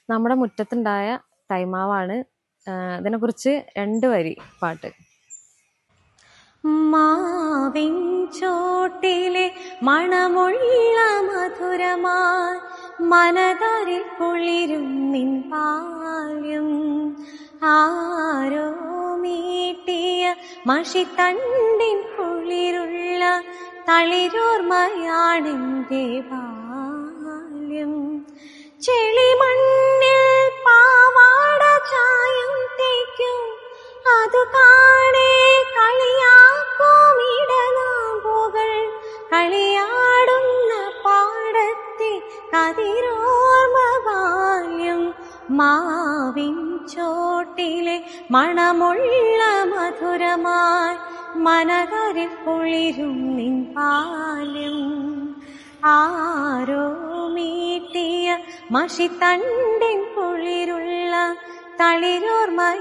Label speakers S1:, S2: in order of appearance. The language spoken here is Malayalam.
S1: നമ്മുടെ മുറ്റത്തുണ്ടായ തൈമാവാണ്. ഇതിനെക്കുറിച്ച് 2 വരി പാട്ട്.
S2: മാവിൻ ചോട്ടിലെ മണമുള്ള മധുരമായി മനതരിൽ കുളിരും നിൻ ബാല്യം. ആരോ മീട്ടിയ മഷിത്തണ്ടിൻ കുളിരുള്ള തളിരോർമയാണെന്റെ ബാല്യം. ചെളിമണ്ണിൽ പാവാട ചായം തേക്കും അതു കാണേ കളിയാക്കും ഇടനാമ്പുകൾ. കളിയാടുന്ന പാടത്തെ കതിരോർമ ബാല്യം. മാവിൻ ചോട്ടിലെ മണമുള്ള മധുരമായി മനതരിൽ കുളിരും നിൻ ബാല്യം. ആരോ മീട്ടിയ മഷിത്തണ്ടിൻ കുളിരുള്ള തളിരോർമയാണെന്റെ